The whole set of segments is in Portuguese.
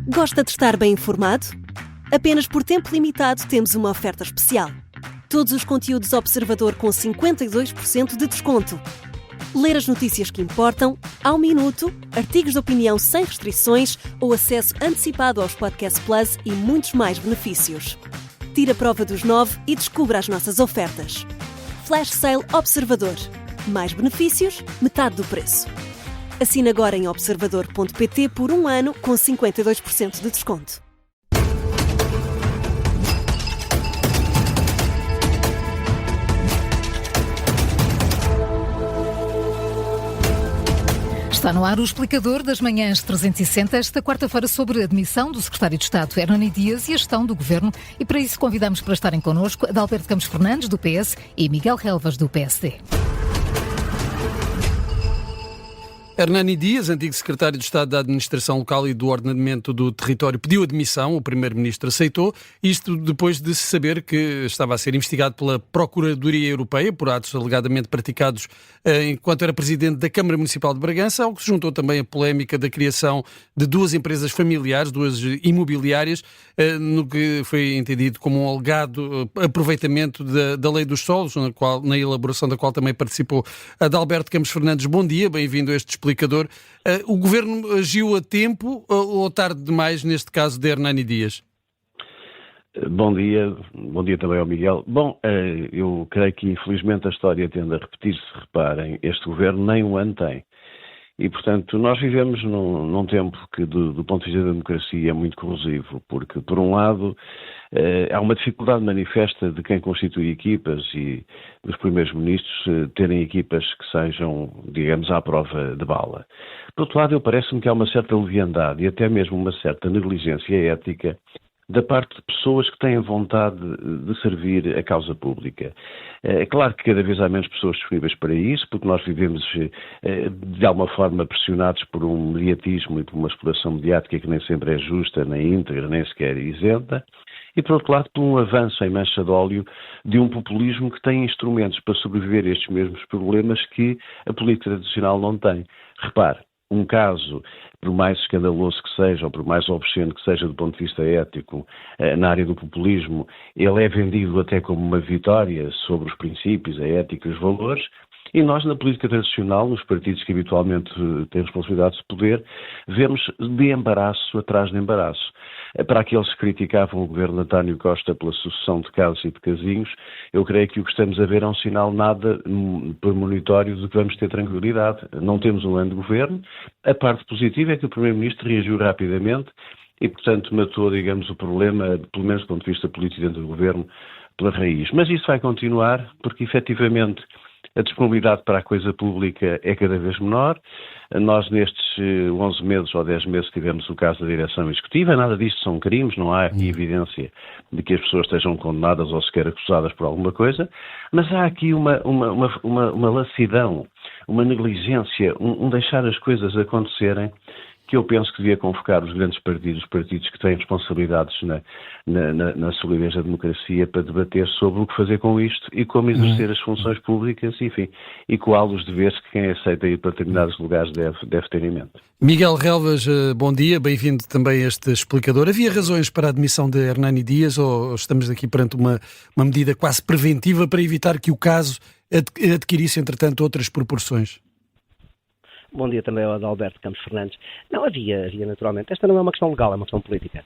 Gosta de estar bem informado? Apenas por tempo limitado temos uma oferta especial. Todos os conteúdos Observador com 52% de desconto. Ler as notícias que importam, ao minuto, artigos de opinião sem restrições ou acesso antecipado aos Podcast Plus e muitos mais benefícios. Tire a prova dos 9 e descubra as nossas ofertas. Flash Sale Observador. Mais benefícios, metade do preço. Assine agora em observador.pt por 1 ano com 52% de desconto. Está no ar o explicador das manhãs 360, esta quarta-feira, sobre a admissão do secretário de Estado Hernani Dias e a gestão do governo. E para isso convidamos para estarem connosco Adalberto Campos Fernandes, do PS, e Miguel Relvas, do PSD. Hernani Dias, antigo secretário de Estado da Administração Local e do Ordenamento do Território, pediu admissão, o primeiro-ministro aceitou, isto depois de se saber que estava a ser investigado pela Procuradoria Europeia por atos alegadamente praticados enquanto era presidente da Câmara Municipal de Bragança, ao que se juntou também a polémica da criação de duas empresas familiares, duas imobiliárias, no que foi entendido como um alegado aproveitamento da Lei dos Solos, na elaboração da qual também participou Adalberto Campos Fernandes. Bom dia, bem-vindo a este explicador. O Governo agiu a tempo ou tarde demais neste caso de Hernani Dias? Bom dia também ao Miguel. Bom, eu creio que infelizmente a história tende a repetir-se. Reparem, este Governo nem um ano tem. E, portanto, nós vivemos num tempo que, do ponto de vista da democracia, é muito corrosivo, porque, por um lado, há uma dificuldade manifesta de quem constitui equipas e dos primeiros ministros terem equipas que sejam, digamos, à prova de bala. Por outro lado, parece-me que há uma certa leviandade e até mesmo uma certa negligência ética da parte de pessoas que têm vontade de servir a causa pública. É claro que cada vez há menos pessoas disponíveis para isso, porque nós vivemos de alguma forma pressionados por um mediatismo e por uma exploração mediática que nem sempre é justa, nem íntegra, nem sequer isenta. E, por outro lado, por um avanço em mancha de óleo de um populismo que tem instrumentos para sobreviver a estes mesmos problemas que a política tradicional não tem. Repare, um caso, por mais escandaloso que seja, ou por mais obsceno que seja do ponto de vista ético, na área do populismo, ele é vendido até como uma vitória sobre os princípios, a ética e os valores, e nós, na política tradicional, nos partidos que habitualmente têm responsabilidades de poder, vemos de embaraço atrás de embaraço. Para aqueles que criticavam o governo de António Costa pela sucessão de casos e de casinhos, eu creio que o que estamos a ver é um sinal nada premonitório de que vamos ter tranquilidade. Não temos um ano de governo. A parte positiva é que o Primeiro-Ministro reagiu rapidamente e, portanto, matou, digamos, o problema, pelo menos do ponto de vista político dentro do governo, pela raiz. Mas isso vai continuar, porque, efetivamente, a disponibilidade para a coisa pública é cada vez menor. Nós, nestes 11 meses ou 10 meses, tivemos o caso da direção executiva. Nada disto são crimes, não há aqui evidência de que as pessoas estejam condenadas ou sequer acusadas por alguma coisa. Mas há aqui uma lassidão, uma negligência, um deixar as coisas acontecerem, que eu penso que devia convocar os grandes partidos, os partidos que têm responsabilidades na solidez da democracia, para debater sobre o que fazer com isto e como exercer as funções públicas, enfim, e qual os deveres que quem aceita ir para determinados lugares deve ter em mente. Miguel Relvas, bom dia, bem-vindo também a este explicador. Havia razões para a admissão de Hernani Dias ou estamos aqui perante uma medida quase preventiva para evitar que o caso adquirisse, entretanto, outras proporções? Bom dia também ao Adalberto Campos Fernandes. Não, havia naturalmente. Esta não é uma questão legal, é uma questão política.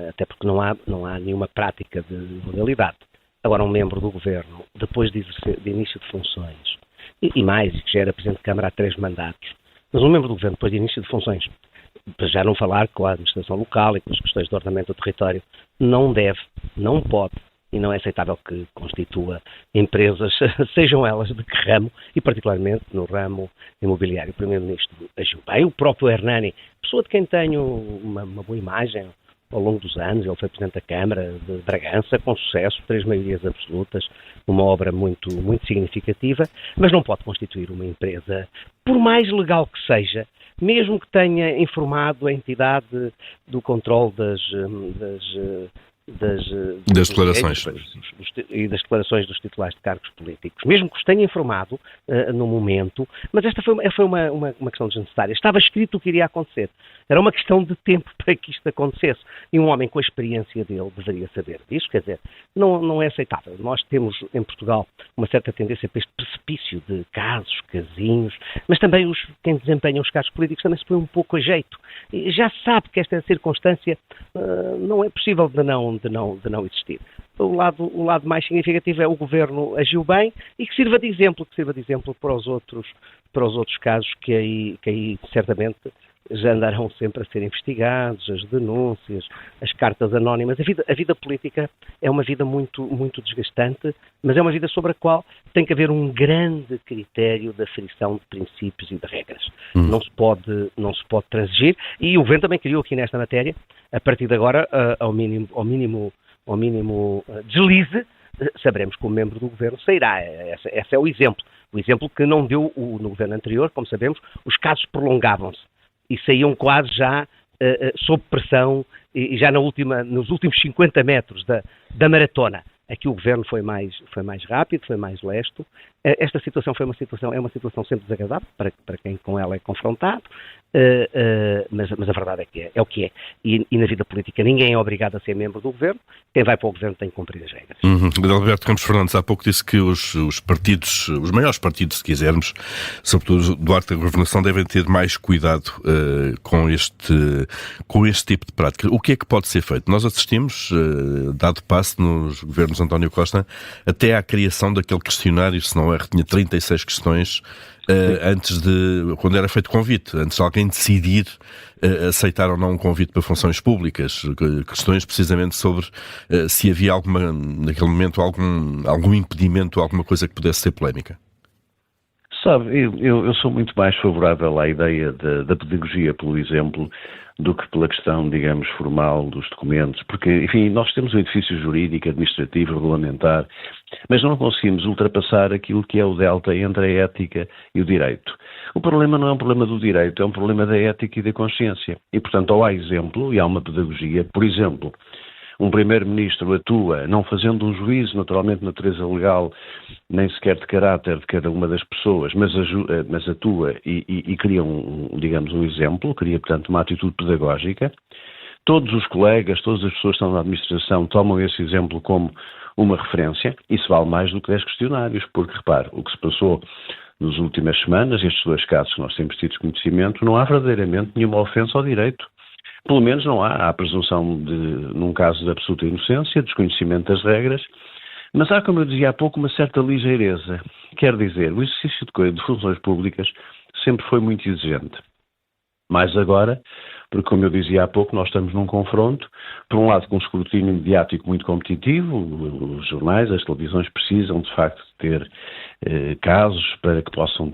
Até porque não há nenhuma prática de legalidade. Agora, um membro do Governo, depois de início de funções, e mais, que já era Presidente de Câmara há 3 mandatos, mas um membro do Governo, depois de início de funções, para já não falar com a administração local e com as questões de ordenamento do território, não deve, não pode, e não é aceitável que constitua empresas, sejam elas de que ramo, e particularmente no ramo imobiliário. O Primeiro-Ministro agiu bem, o próprio Hernani, pessoa de quem tenho uma boa imagem ao longo dos anos, ele foi Presidente da Câmara de Bragança, com sucesso, 3 maiorias absolutas, uma obra muito, muito significativa, mas não pode constituir uma empresa, por mais legal que seja, mesmo que tenha informado a entidade do controle das declarações. E das declarações dos titulares de cargos políticos, mesmo que os tenha informado no momento, mas esta foi uma questão desnecessária. Estava escrito o que iria acontecer. Era uma questão de tempo para que isto acontecesse. E um homem com a experiência dele deveria saber disso. Quer dizer, não é aceitável. Nós temos em Portugal uma certa tendência para este precipício de casinhos, mas também quem desempenha os cargos políticos também se põe um pouco a jeito. E já sabe que esta circunstância não é possível de não existir. O lado mais significativo é o Governo agiu bem e que sirva de exemplo para os outros casos que aí certamente já andarão sempre a ser investigados, as denúncias, as cartas anónimas. A vida política é uma vida muito, muito desgastante, mas é uma vida sobre a qual tem que haver um grande critério de aferição de princípios e de regras. Não se pode transigir, e o Governo também criou aqui nesta matéria, a partir de agora, ao mínimo deslize, saberemos que o membro do Governo sairá. Esse é o exemplo. O exemplo que não deu no Governo anterior, como sabemos, os casos prolongavam-se e saíam quase já sob pressão e já nos últimos 50 metros da maratona. Aqui o Governo foi mais rápido, foi mais lesto. Esta situação é uma situação sempre desagradável para quem com ela é confrontado, mas a verdade é o que é. E na vida política ninguém é obrigado a ser membro do Governo. Quem vai para o Governo tem que cumprir as regras. Alberto Campos Fernandes há pouco disse que os partidos, os maiores partidos, se quisermos, sobretudo do arte da governação, devem ter mais cuidado com este tipo de prática. O que é que pode ser feito? Nós assistimos, dado passo nos governos de António Costa, até à criação daquele questionário, se não erro, tinha 36 questões quando era feito convite, antes de alguém decidir aceitar ou não um convite para funções públicas, questões precisamente sobre se havia naquele momento algum impedimento, alguma coisa que pudesse ser polémica. Sabe, eu sou muito mais favorável à ideia da pedagogia, pelo exemplo, do que pela questão, digamos, formal dos documentos, porque, enfim, nós temos um edifício jurídico, administrativo, regulamentar, mas não conseguimos ultrapassar aquilo que é o delta entre a ética e o direito. O problema não é um problema do direito, é um problema da ética e da consciência. E, portanto, ou há exemplo, e há uma pedagogia, por exemplo, um primeiro-ministro atua, não fazendo um juízo, naturalmente, de natureza legal, nem sequer de caráter de cada uma das pessoas, mas atua e cria digamos, um exemplo, cria, portanto, uma atitude pedagógica. Todos os colegas, todas as pessoas que estão na administração tomam esse exemplo como uma referência. Isso vale mais do que 10 questionários, porque, repare, o que se passou nas últimas semanas, estes 2 casos que nós temos tido conhecimento, não há verdadeiramente nenhuma ofensa ao direito. Pelo menos não há a presunção num caso de absoluta inocência, desconhecimento das regras, mas há, como eu dizia há pouco, uma certa ligeireza. Quer dizer, o exercício de funções públicas sempre foi muito exigente. Mais agora, porque, como eu dizia há pouco, nós estamos num confronto, por um lado com um escrutínio mediático muito competitivo, os jornais, as televisões precisam, de facto, de ter casos para que possam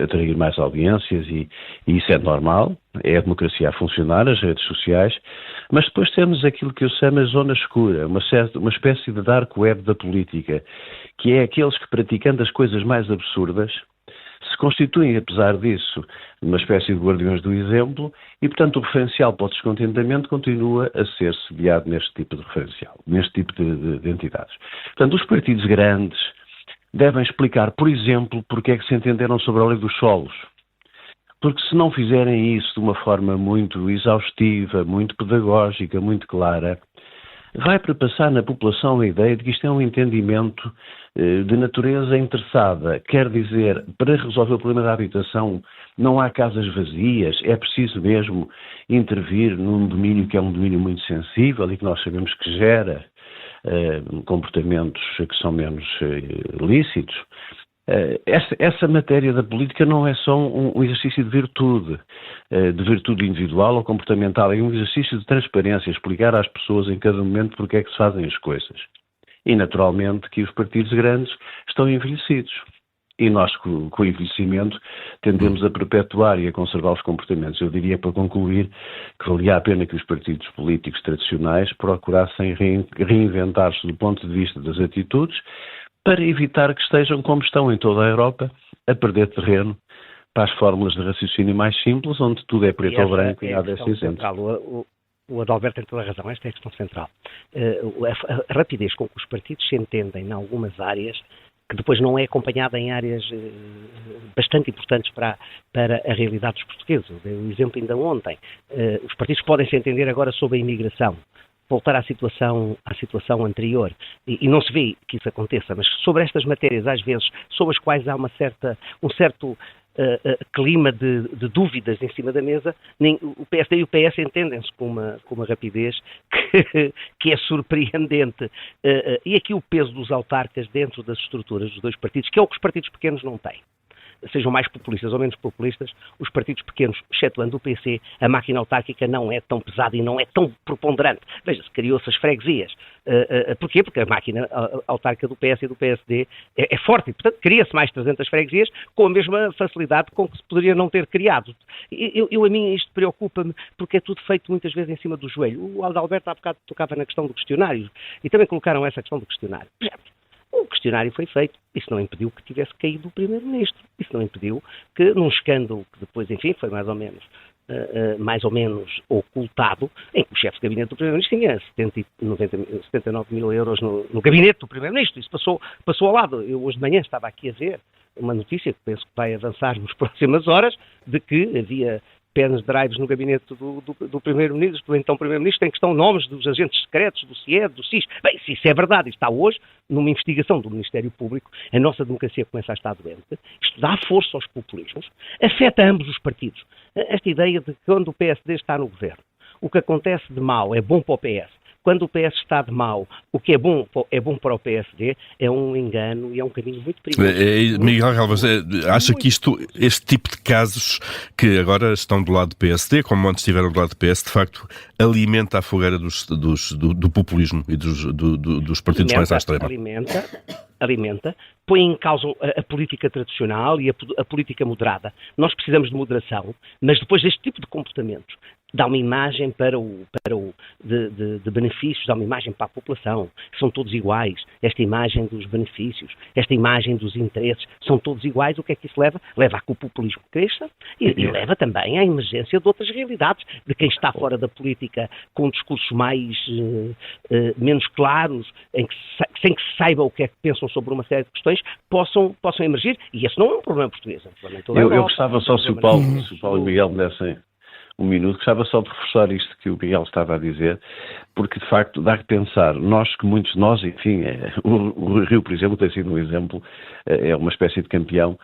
atrair mais audiências e isso é normal, é a democracia a funcionar, as redes sociais, mas depois temos aquilo que eu chamo a zona escura, uma espécie de dark web da política, que é aqueles que, praticando as coisas mais absurdas, se constituem, apesar disso, uma espécie de guardiões do exemplo e, portanto, o referencial para o descontentamento continua a ser sediado neste tipo de referencial, neste tipo de entidades. Portanto, os partidos grandes devem explicar, por exemplo, porque é que se entenderam sobre a lei dos solos. Porque se não fizerem isso de uma forma muito exaustiva, muito pedagógica, muito clara, vai perpassar na população a ideia de que isto é um entendimento de natureza interessada. Quer dizer, para resolver o problema da habitação não há casas vazias, é preciso mesmo intervir num domínio que é um domínio muito sensível e que nós sabemos que gera comportamentos que são menos lícitos. Essa matéria da política não é só um exercício de virtude individual ou comportamental, é um exercício de transparência, explicar às pessoas em cada momento porque é que se fazem as coisas. E, naturalmente, que os partidos grandes estão envelhecidos. E nós, com o envelhecimento, tendemos a perpetuar e a conservar os comportamentos. Eu diria, para concluir, que valia a pena que os partidos políticos tradicionais procurassem reinventar-se do ponto de vista das atitudes, para evitar que estejam, como estão em toda a Europa, a perder terreno para as fórmulas de raciocínio mais simples, onde tudo é preto ou branco e nada é cinzento. O Adalberto tem toda a razão, esta é a questão central. A rapidez com que os partidos se entendem em algumas áreas, que depois não é acompanhada em áreas bastante importantes para a realidade dos portugueses. Eu dei um exemplo ainda ontem. Os partidos podem se entender agora sobre a imigração, voltar à situação anterior. E não se vê que isso aconteça, mas sobre estas matérias, às vezes, sobre as quais há um certo clima de dúvidas em cima da mesa, nem o PSD e o PS entendem-se com uma rapidez que é surpreendente. E aqui o peso dos autarcas dentro das estruturas dos dois partidos, que é o que os partidos pequenos não têm. Sejam mais populistas ou menos populistas, os partidos pequenos, excetuando o PC, a máquina autárquica não é tão pesada e não é tão preponderante. Veja-se, criou-se as freguesias. Porquê? Porque a máquina autárquica do PS e do PSD é forte e, portanto, cria-se mais 300 freguesias com a mesma facilidade com que se poderia não ter criado. A mim isto preocupa-me porque é tudo feito muitas vezes em cima do joelho. O Adalberto há bocado tocava na questão do questionário e também colocaram essa questão do questionário. O questionário foi feito, isso não impediu que tivesse caído o Primeiro-Ministro, isso não impediu que, num escândalo que depois, enfim, foi mais ou menos ocultado, em que o chefe de gabinete do Primeiro-Ministro tinha 79 mil euros no gabinete do Primeiro-Ministro, isso passou ao lado. Eu hoje de manhã estava aqui a ver uma notícia que penso que vai avançar nas próximas horas, de que havia pen drives no gabinete do Primeiro-Ministro, do então Primeiro-Ministro, em questão nomes dos agentes secretos, do CIED, do SIS. Bem, se isso é verdade e está hoje numa investigação do Ministério Público, a nossa democracia começa a estar doente. Isto dá força aos populismos, afeta ambos os partidos. Esta ideia de que quando o PSD está no governo, o que acontece de mal é bom para o PS. Quando o PS está de mal, o que é bom para o PSD, é um engano e é um caminho muito perigoso. Miguel Galvas, acha que este tipo de casos que agora estão do lado do PSD, como antes estiveram do lado do PS, de facto alimenta a fogueira do populismo e dos partidos mais à extrema? Alimenta, põe em causa a política tradicional e a política moderada. Nós precisamos de moderação, mas depois deste tipo de comportamentos, dá uma imagem de benefícios, dá uma imagem para a população. São todos iguais. Esta imagem dos benefícios, esta imagem dos interesses, são todos iguais. O que é que isso leva? Leva a que o populismo cresça e leva também à emergência de outras realidades, de quem está fora da política com discursos menos claros, sem que se saiba o que é que pensam sobre uma série de questões, possam emergir. E esse não é um problema português. Eu gostava só, se o Paulo e o Miguel me dessem um minuto, gostava só de reforçar isto que o Miguel estava a dizer, porque de facto dá que pensar, muitos de nós, enfim, o Rio, por exemplo, tem sido um exemplo, é uma espécie de campeão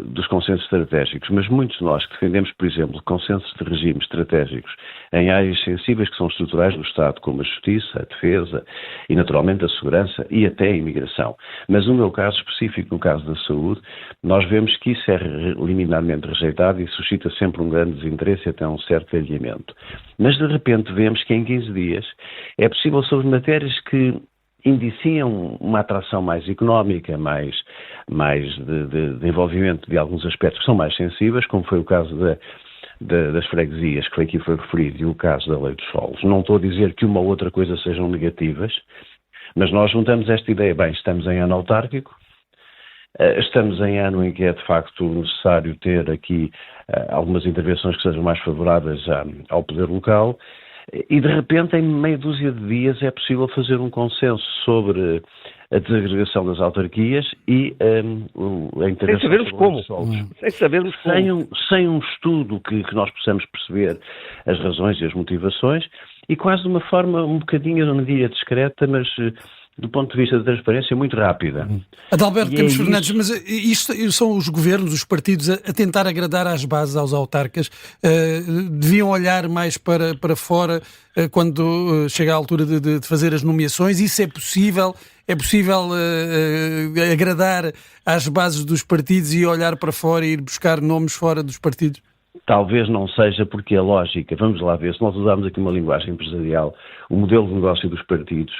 dos consensos estratégicos, mas muitos de nós que defendemos, por exemplo, consensos de regimes estratégicos em áreas sensíveis que são estruturais do Estado, como a justiça, a defesa e naturalmente a segurança e até a imigração. Mas no meu caso específico, no caso da saúde, nós vemos que isso é liminarmente rejeitado e suscita sempre um grande desinteresse e até um certo adiamento. Mas de repente vemos que em 15 dias é possível, sobre matérias que indiciam uma atração mais económica, mais de envolvimento de alguns aspectos que são mais sensíveis, como foi o caso das freguesias, que aqui foi referido, e o caso da lei dos solos. Não estou a dizer que uma ou outra coisa sejam negativas, mas nós juntamos esta ideia, bem, estamos em ano autárquico, estamos em ano em que é de facto necessário ter aqui algumas intervenções que sejam mais favoráveis ao poder local, e de repente em meia dúzia de dias é possível fazer um consenso sobre a desagregação das autarquias e a intervenção sem sabermos como. Sem um estudo que nós possamos perceber as razões e as motivações, e quase de uma forma um bocadinho, eu não diria discreta, mas do ponto de vista da transparência, muito rápida. Adalberto Campos Fernandes, mas isto são os governos, os partidos a tentar agradar às bases, aos autarcas, deviam olhar mais para fora quando chega a altura de fazer as nomeações. Isso é possível? É possível agradar às bases dos partidos e olhar para fora e ir buscar nomes fora dos partidos? Talvez não seja, porque a lógica, vamos lá ver, se nós usarmos aqui uma linguagem empresarial, o modelo de negócio dos partidos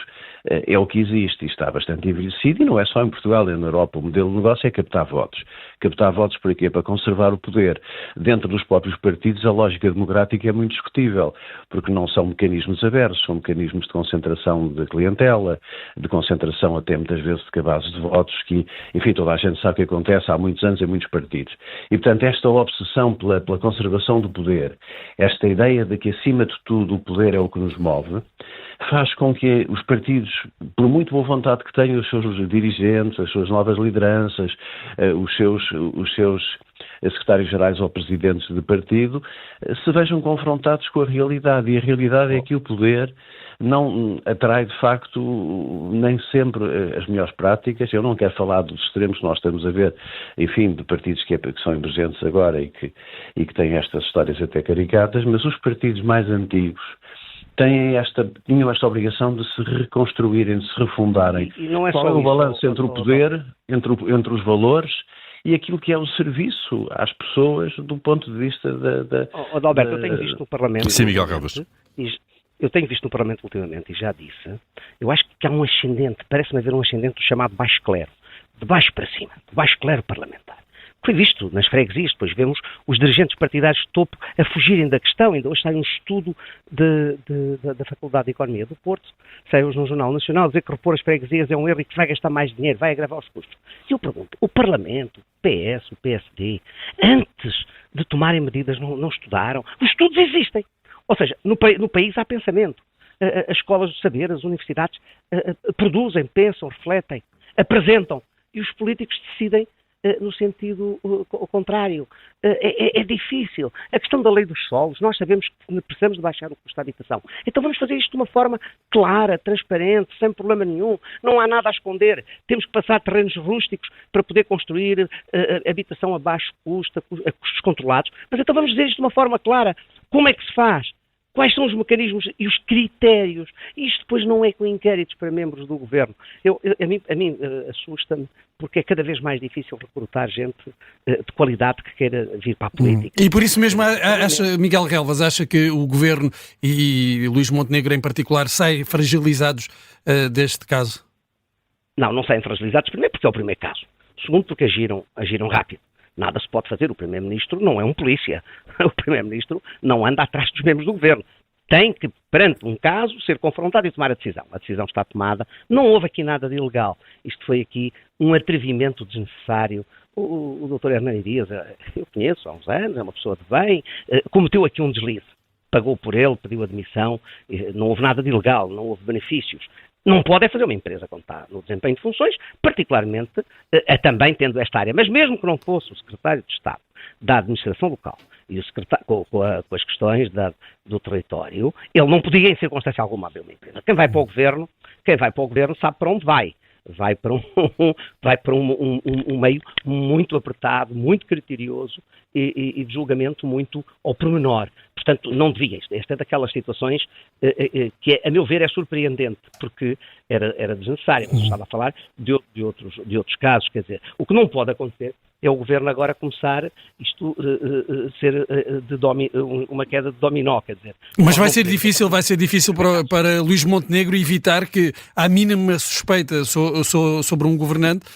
é o que existe e está bastante envelhecido, e não é só em Portugal, é na Europa. O modelo de negócio é captar votos. Captar votos para quê? Para conservar o poder. Dentro dos próprios partidos, a lógica democrática é muito discutível, porque não são mecanismos abertos, são mecanismos de concentração de clientela, de concentração até muitas vezes de cabazes de votos, que, enfim, toda a gente sabe o que acontece há muitos anos em muitos partidos. E, portanto, esta obsessão pela conservação do poder, esta ideia de que, acima de tudo, o poder é o que nos move, faz com que os partidos, por muito boa vontade que tenham os seus dirigentes, as suas novas lideranças, os seus secretários-gerais ou presidentes de partido, se vejam confrontados com a realidade. E a realidade é que o poder não atrai, de facto, nem sempre as melhores práticas. Eu não quero falar dos extremos que nós estamos a ver, enfim, de partidos que são emergentes agora e que têm estas histórias até caricatas, mas os partidos mais antigos tinham esta obrigação de se reconstruírem, de se refundarem. E não é qual só é o isso, balanço entre o poder, entre os valores e aquilo que é o serviço às pessoas do ponto de vista da... Adalberto, eu tenho visto no Parlamento... Sim, Miguel Galvas. Eu tenho visto no Parlamento ultimamente, e já disse, eu acho que há um ascendente, parece-me haver um ascendente do chamado baixo clero, de baixo para cima, de baixo clero parlamentar. Foi visto nas freguesias, depois vemos os dirigentes partidários de topo a fugirem da questão. Ainda hoje sai um estudo da Faculdade de Economia do Porto, sai hoje no Jornal Nacional, dizer que repor as freguesias é um erro e que vai gastar mais dinheiro, vai agravar os custos. E eu pergunto, o Parlamento, o PS, o PSD, antes de tomarem medidas não estudaram? Os estudos existem. Ou seja, no país há pensamento. As escolas de saber, as universidades produzem, pensam, refletem, apresentam. E os políticos decidem no sentido contrário. É difícil. A questão da lei dos solos, nós sabemos que precisamos de baixar o custo da habitação. Então vamos fazer isto de uma forma clara, transparente, sem problema nenhum. Não há nada a esconder. Temos que passar terrenos rústicos para poder construir habitação a baixo custo, a custos controlados. Mas então vamos dizer isto de uma forma clara. Como é que se faz? Quais são os mecanismos e os critérios? Isto depois não é com inquéritos para membros do governo. A mim assusta-me, porque é cada vez mais difícil recrutar gente de qualidade que queira vir para a política. E por isso mesmo, Miguel Relvas, acha que o governo e Luís Montenegro em particular saem fragilizados deste caso? Não saem fragilizados, primeiro porque é o primeiro caso. Segundo porque agiram rápido. Nada se pode fazer. O Primeiro-Ministro não é um polícia. O Primeiro-Ministro não anda atrás dos membros do Governo. Tem que, perante um caso, ser confrontado e tomar a decisão. A decisão está tomada. Não houve aqui nada de ilegal. Isto foi aqui um atrevimento desnecessário. O Dr. Hernani Dias, eu conheço há uns anos, é uma pessoa de bem, cometeu aqui um deslize. Pagou por ele, pediu admissão, não houve nada de ilegal, não houve benefícios. Não pode fazer uma empresa quando está no desempenho de funções, particularmente também tendo esta área. Mas mesmo que não fosse o Secretário de Estado da Administração Local e o secretário, com as questões do território, ele não podia, em circunstância alguma, abrir uma empresa. Quem vai para o Governo sabe para onde vai. Vai para um meio muito apertado, muito criterioso e de julgamento muito ao pormenor. Portanto, não devia. Esta é daquelas situações que, a meu ver, é surpreendente, porque era desnecessária. Mas estava a falar de outros casos. Quer dizer, o que não pode acontecer é o Governo agora começar ser uma queda de dominó, quer dizer. Mas vai ser difícil para Luís Montenegro evitar que, à mínima suspeita sobre um governante,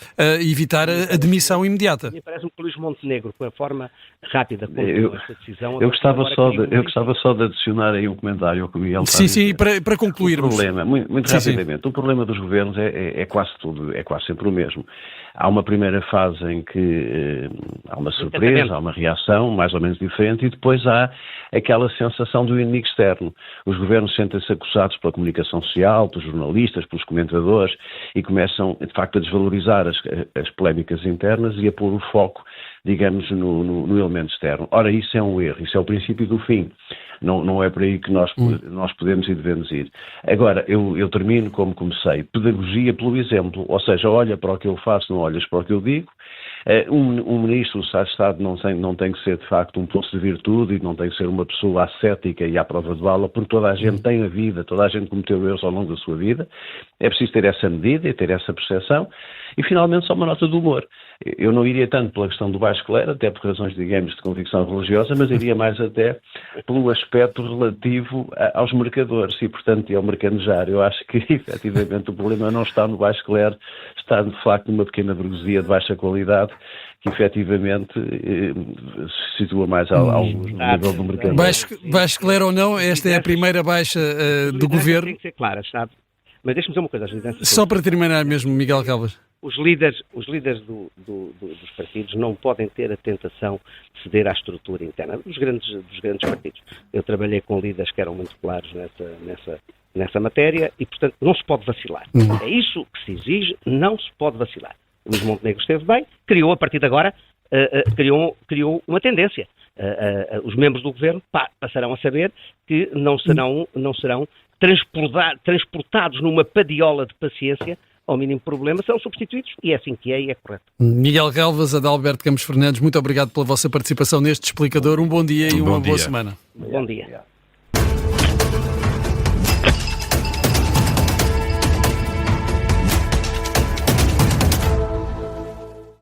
evitar a demissão imediata. Parece-me que Luís Montenegro, com a forma rápida como essa decisão... Eu gostava só de adicionar aí um comentário ao que o Miguel está Sim, para concluirmos. O problema, muito rapidamente, o problema dos governos é quase sempre o mesmo. Há uma primeira fase em que há uma surpresa, há uma reação mais ou menos diferente e depois há aquela sensação do inimigo externo. Os governos sentem-se acusados pela comunicação social, pelos jornalistas, pelos comentadores e começam, de facto, a desvalorizar as polémicas internas e a pôr o foco, digamos, no elemento externo. Ora, isso é um erro, isso é o princípio do fim. Não é por aí que nós podemos e devemos ir. Agora, eu termino como comecei. Pedagogia pelo exemplo. Ou seja, olha para o que eu faço, não olhas para o que eu digo. Um ministro do Estado não tem que ser, de facto, um poço de virtude e não tem que ser uma pessoa ascética e à prova de bala, porque toda a gente tem a vida, toda a gente cometeu erros ao longo da sua vida. É preciso ter essa medida e ter essa percepção. E, finalmente, só uma nota de humor. Eu não iria tanto pela questão do baixo clero, até por razões, digamos, de convicção religiosa, mas iria mais até pelo aspecto relativo aos mercadores e, portanto, ao mercanejar. Eu acho que, efetivamente, o problema não está no baixo clero, está, de facto, numa pequena burguesia de baixa qualidade que efetivamente se situa mais ao nível do mercado. Vais claro ou não, esta é a primeira baixa do governo. Tem que ser claras, sabe? Mas deixa-me dizer uma coisa, as lideranças... Só para terminar mesmo, Miguel Galvas. Os líderes dos partidos não podem ter a tentação de ceder à estrutura interna dos grandes partidos. Eu trabalhei com líderes que eram muito claros nessa matéria e, portanto, não se pode vacilar. É isso que se exige, não se pode vacilar. O Luís Montenegro esteve bem, criou, a partir de agora, criou uma tendência. Os membros do governo passarão a saber que não serão transportados numa padiola de paciência ao mínimo problema, serão substituídos e é assim que é e é correto. Miguel Galvas, Adalberto Campos Fernandes, muito obrigado pela vossa participação neste explicador. Um bom dia e uma boa semana. Bom dia.